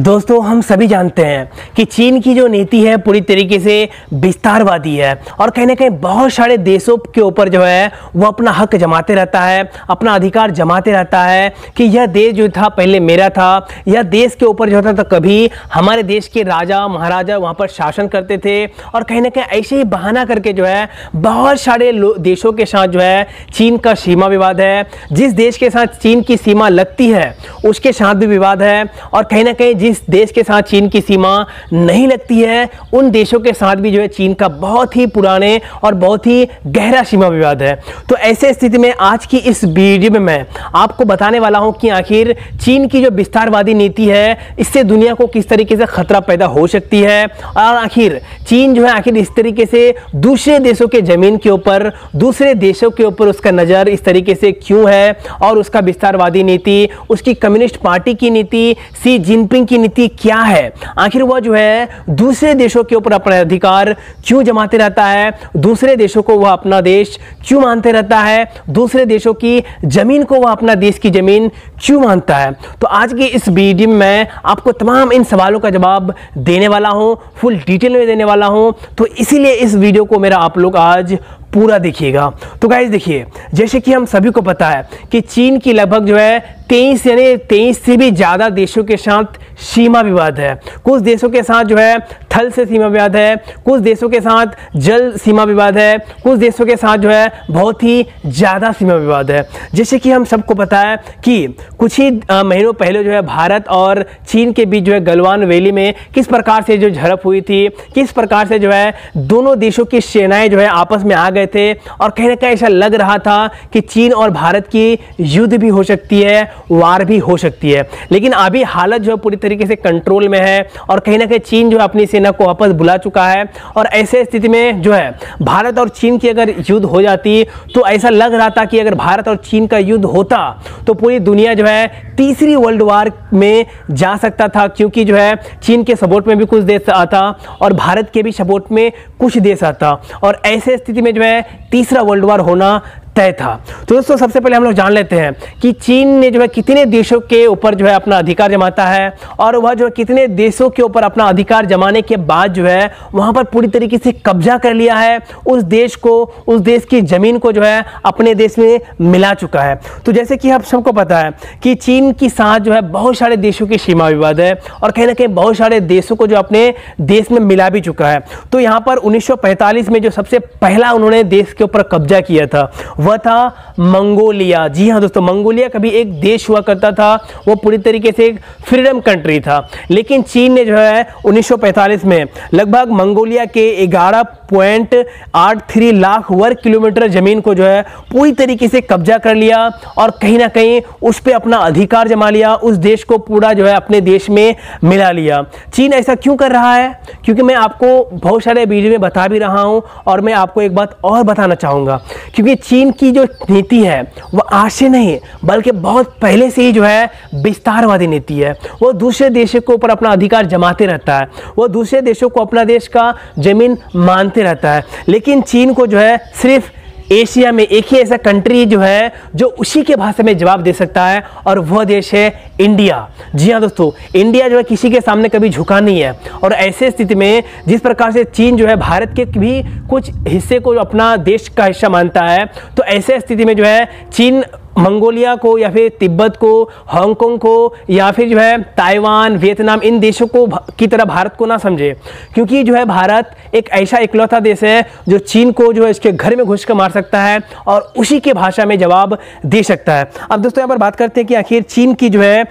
दोस्तों हम सभी जानते हैं कि चीन की जो नीति है पूरी तरीके से विस्तारवादी है और कहीं ना कहीं बहुत सारे देशों के ऊपर जो है वो अपना हक जमाते रहता है, अपना अधिकार जमाते रहता है कि यह देश जो था पहले मेरा था। यह देश के ऊपर जो था तो कभी हमारे देश के राजा महाराजा वहाँ पर शासन करते थे और कहीं ना कहीं ऐसे ही बहाना करके जो है बहुत सारे देशों के साथ जो है चीन का सीमा विवाद है। जिस देश के साथ चीन की सीमा लगती है उसके साथ भी विवाद है और कहीं ना कहीं जिस देश के साथ चीन की सीमा नहीं लगती है उन देशों के साथ भी जो है चीन का बहुत ही पुराने और बहुत ही गहरा सीमा विवाद है। तो ऐसे स्थिति में आज की इस वीडियो में मैं आपको बताने वाला हूं कि आखिर चीन की जो विस्तारवादी नीति है इससे दुनिया को किस तरीके से खतरा पैदा हो सकती है और आखिर चीन जो है आखिर इस तरीके से दूसरे देशों के जमीन के ऊपर दूसरे देशों के ऊपर उसका नजर इस तरीके से क्यों है और उसका विस्तारवादी नीति, उसकी कम्युनिस्ट पार्टी की नीति, शी जिनपिंग की नीति क्या है। आखिर वह जो है दूसरे देशों के ऊपर अपना अधिकार क्यों जमाते रहता है, दूसरे देशों को वह अपना देश क्यों मानते रहता है, दूसरे देशों की जमीन को वह अपना देश की जमीन क्यों मानता है। तो आज की इस वीडियो में मैं आपको तमाम इन सवालों का जवाब देने वाला हूं, फुल डिटेल में देने वाला हूं। तो इसीलिए इस वीडियो को मेरा आप लोग आज पूरा देखिएगा। तो गाइस देखिए, जैसे कि हम सभी को पता है कि चीन की लगभग जो है 23 से भी ज़्यादा देशों के साथ सीमा विवाद है। कुछ देशों के साथ जो है थल से सीमा विवाद है, कुछ देशों के साथ जल सीमा विवाद है, कुछ देशों के साथ जो है बहुत ही ज़्यादा सीमा विवाद है। जैसे कि हम सबको पता है कि कुछ ही महीनों पहले जो है भारत और चीन के बीच जो है गलवान वैली में किस प्रकार से जो झड़प हुई थी, किस प्रकार से जो है दोनों देशों की सेनाएं जो है आपस में आ गए थे और कहीं ना कहीं ऐसा लग रहा था कि चीन और भारत की युद्ध भी हो सकती है, वार भी हो सकती है। लेकिन अभी हालत जो है पूरी तरीके से कंट्रोल में है और कहीं ना कहीं चीन जो है अपनी सेना को वापस बुला चुका है और ऐसे स्थिति में जो है भारत और चीन की अगर युद्ध हो जाती तो ऐसा लग रहा था कि अगर भारत और चीन का युद्ध होता तो पूरी दुनिया जो है तीसरी वर्ल्ड वार में जा सकता था, क्योंकि जो है चीन के सपोर्ट में भी कुछ देश आता और भारत के भी सपोर्ट में कुछ देश आता और ऐसे स्थिति में जो है तीसरा वर्ल्ड वार होना तय था। तो दोस्तों सबसे पहले हम लोग जान लेते हैं कि चीन ने जो है कितने देशों के ऊपर जो है अपना अधिकार जमाता है और वह जो है कितने देशों के ऊपर अपना अधिकार जमाने के बाद जो है वहां पर पूरी तरीके से कब्जा कर लिया है, उस देश को, उस देश की जमीन को जो है अपने देश में मिला चुका है। तो जैसे कि आप सबको पता है कि चीन के साथ जो है बहुत सारे देशों की सीमा विवाद है और कहीं ना कहीं बहुत सारे देशों को जो अपने देश में मिला भी चुका है। तो यहाँ पर 1945 में जो सबसे पहला उन्होंने देश के ऊपर कब्जा किया था वह था मंगोलिया। जी हाँ दोस्तों, मंगोलिया कभी एक देश हुआ करता था, वो पूरी तरीके से एक फ्रीडम कंट्री था। लेकिन चीन ने जो है 1945 में लगभग मंगोलिया के 11.83 लाख वर्ग किलोमीटर जमीन को जो है पूरी तरीके से कब्जा कर लिया और कहीं ना कहीं उस पर अपना अधिकार जमा लिया, उस देश को पूरा जो है अपने देश में मिला लिया। चीन ऐसा क्यों कर रहा है? क्योंकि मैं आपको बहुत सारे वीडियो में बता भी रहा हूं और मैं आपको एक बात और बताना चाहूंगा, क्योंकि चीन की जो नीति है वो आज से नहीं बल्कि बहुत पहले से ही जो है विस्तारवादी नीति है। वो दूसरे देशों के ऊपर अपना अधिकार जमाते रहता है, वो दूसरे देशों को अपना देश का जमीन मानते रहता है। लेकिन चीन को जो है सिर्फ एशिया में एक ही ऐसा कंट्री जो है जो उसी के भाषा में जवाब दे सकता है और वह देश है इंडिया। जी हाँ दोस्तों, इंडिया जो है किसी के सामने कभी झुका नहीं है और ऐसे स्थिति में जिस प्रकार से चीन जो है भारत के भी कुछ हिस्से को अपना देश का हिस्सा मानता है, तो ऐसे स्थिति में जो है चीन मंगोलिया को या फिर तिब्बत को, हांगकांग को या फिर जो है ताइवान, वियतनाम, इन देशों को की तरह भारत को ना समझे, क्योंकि जो है भारत एक ऐसा इकलौता देश है जो चीन को जो है इसके घर में घुस कर मार सकता है और उसी के भाषा में जवाब दे सकता है। अब दोस्तों यहाँ पर बात करते हैं कि आखिर चीन की जो है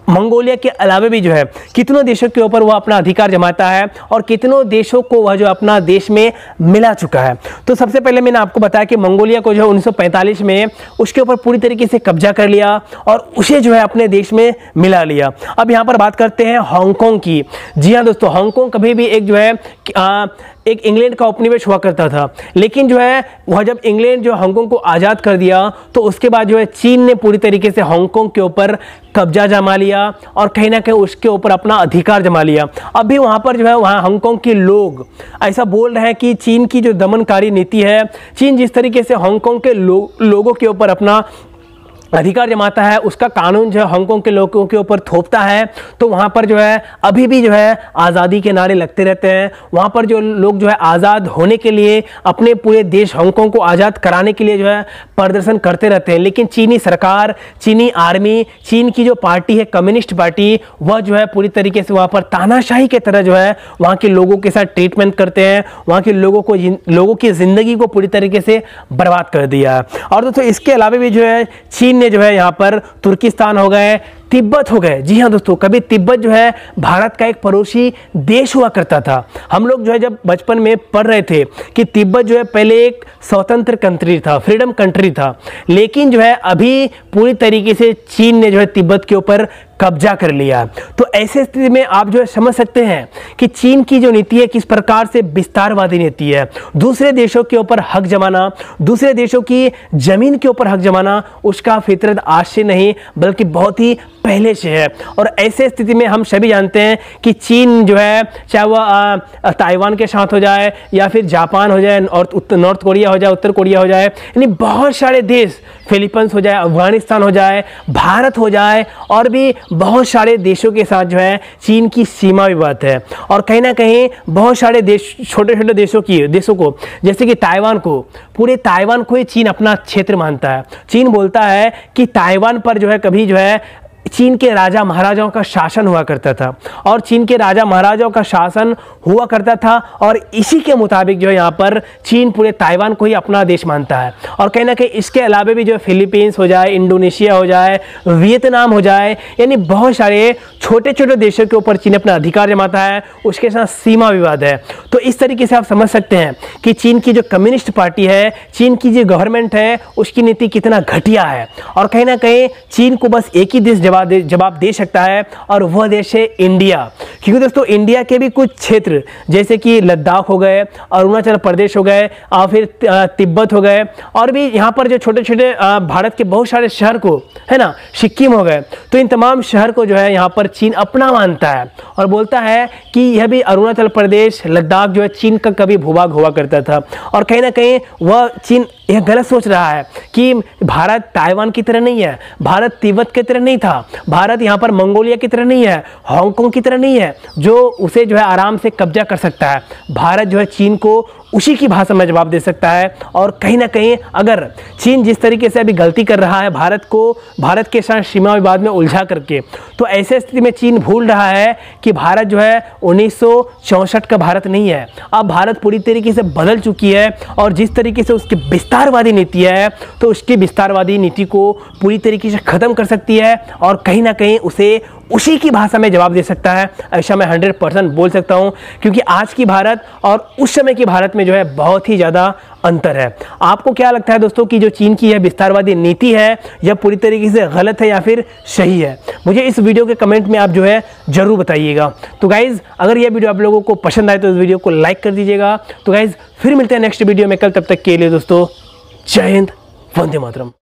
मंगोलिया के अलावा भी जो है कितनों देशों के ऊपर वह अपना अधिकार जमाता है और कितनों देशों को वह जो अपना देश में मिला चुका है। तो सबसे पहले मैंने आपको बताया कि मंगोलिया को जो है 1945 में उसके ऊपर पूरी तरीके से कब्जा कर लिया और उसे जो है अपने देश में मिला लिया। अब यहां पर बात करते हैं हांगकांग की। जी हां दोस्तों, हांगकांग कभी भी एक जो है एक इंग्लैंड का उपनिवेश हुआ करता था, लेकिन जो है वह जब इंग्लैंड जो हांगकांग को आज़ाद कर दिया तो उसके बाद जो है चीन ने पूरी तरीके से हांगकांग के ऊपर कब्जा जमा लिया और कहीं ना कहीं उसके ऊपर अपना अधिकार जमा लिया। अभी वहाँ पर जो है वहाँ हांगकांग के लोग ऐसा बोल रहे हैं कि चीन की जो दमनकारी नीति है, चीन जिस तरीके से हांगकांग के लोगों के ऊपर अपना अधिकार जमाता है, उसका कानून जो है हांगकांग के लोगों के ऊपर थोपता है, तो वहाँ पर जो है अभी भी जो है आज़ादी के नारे लगते रहते हैं। वहाँ पर जो लोग जो है आज़ाद होने के लिए, अपने पूरे देश हांगकांग को आज़ाद कराने के लिए जो है प्रदर्शन करते रहते हैं। लेकिन चीनी सरकार, चीनी आर्मी, चीन की जो पार्टी है कम्युनिस्ट पार्टी, वह जो है पूरी तरीके से वहाँ पर तानाशाही के तरह जो है वहाँ के लोगों के साथ ट्रीटमेंट करते हैं, वहाँ के लोगों की ज़िंदगी को पूरी तरीके से बर्बाद कर दिया। और दोस्तों इसके अलावा भी जो है चीन जो है यहाँ पर तुर्किस्तान हो गए, तिब्बत हो गए। जी हाँ दोस्तों, कभी तिब्बत जो है भारत का एक पड़ोसी देश हुआ करता था। हम लोग जो है जब बचपन में पढ़ रहे थे कि तिब्बत जो है पहले एक स्वतंत्र कंट्री था, फ्रीडम कंट्री था, लेकिन जो है अभी पूरी तरीके से चीन ने जो है तिब्बत के ऊपर कब्जा कर लिया। तो ऐसे स्थिति में आप जो है समझ सकते हैं कि चीन की जो नीति है किस प्रकार से विस्तारवादी नीति है। दूसरे देशों के ऊपर हक जमाना, दूसरे देशों की जमीन के ऊपर हक जमाना उसका फितरत आज से नहीं बल्कि बहुत ही पहले से है। और ऐसे स्थिति में हम सभी जानते हैं कि चीन जो है, चाहे वह ताइवान के साथ हो जाए या फिर जापान हो जाए और नॉर्थ कोरिया हो जाए, उत्तर कोरिया हो जाए, यानी बहुत सारे देश, फिलीपींस हो जाए, अफगानिस्तान हो जाए, भारत हो जाए, और भी बहुत सारे देशों के साथ जो है चीन की सीमा विवाद है। और कहीं ना कहीं बहुत सारे देश, छोटे छोटे देशों को जैसे कि ताइवान को, पूरे ताइवान को ही चीन अपना क्षेत्र मानता है। चीन बोलता है कि ताइवान पर जो है कभी जो है चीन के राजा महाराजाओं का शासन हुआ करता था, और चीन के राजा महाराजाओं का शासन हुआ करता था, और इसी के मुताबिक जो है यहाँ पर चीन पूरे ताइवान को ही अपना देश मानता है। और कहीं ना कहीं इसके अलावा भी जो फिलीपींस हो जाए, इंडोनेशिया हो जाए, वियतनाम हो जाए, यानी बहुत सारे छोटे छोटे देशों के ऊपर चीन अपना अधिकार जमाता है, उसके साथ सीमा विवाद है। तो इस तरीके से आप समझ सकते हैं कि चीन की जो कम्युनिस्ट पार्टी है, चीन की जो गवर्नमेंट है, उसकी नीति कितना घटिया है। और कहीं ना कहीं चीन को बस एक ही देश जवाब दे सकता है, और वह देश है इंडिया। क्योंकि दोस्तों इंडिया के भी कुछ क्षेत्र जैसे कि लद्दाख हो गए, अरुणाचल प्रदेश हो गए, और फिर तिब्बत हो गए, और भी यहाँ पर जो छोटे छोटे भारत के बहुत सारे शहर को है ना, सिक्किम हो गए, तो इन तमाम शहर को जो है यहाँ पर चीन अपना मानता है और बोलता है कि यह भी अरुणाचल प्रदेश, लद्दाख जो है चीन का कभी भूभाग हुआ करता था। और कहीं ना कहीं वह चीन यह गलत सोच रहा है कि भारत ताइवान की तरह नहीं है, भारत तिब्बत की तरह नहीं था, भारत यहाँ पर मंगोलिया की तरह नहीं है, हांगकांग की तरह नहीं है जो उसे जो है आराम से कब्जा कर सकता है। भारत जो है चीन को उसी की भाषा में जवाब दे सकता है। और कहीं ना कहीं अगर चीन जिस तरीके से अभी गलती कर रहा है भारत के साथ सीमा विवाद में उलझा करके, तो ऐसे स्थिति में चीन भूल रहा है कि भारत जो है 1964 का भारत नहीं है। अब भारत पूरी तरीके से बदल चुकी है, और जिस तरीके से उसकी विस्तारवादी नीति है, तो उसकी विस्तारवादी नीति को पूरी तरीके से खत्म कर सकती है, और कहीं ना कहीं उसे उसी की भाषा में जवाब दे सकता है। ऐसा मैं 100% बोल सकता हूं, क्योंकि आज की भारत और उस समय की भारत में जो है बहुत ही ज़्यादा अंतर है। आपको क्या लगता है दोस्तों कि जो चीन की यह विस्तारवादी नीति है यह पूरी तरीके से गलत है या फिर सही है? मुझे इस वीडियो के कमेंट में आप जो है ज़रूर बताइएगा। तो गाइज़ अगर यह वीडियो आप लोगों को पसंद आए तो इस वीडियो को लाइक कर दीजिएगा। तो गाइज़ फिर मिलते हैं नेक्स्ट वीडियो में कल, तब तक के लिए दोस्तों जय हिंद, वंदे मातरम।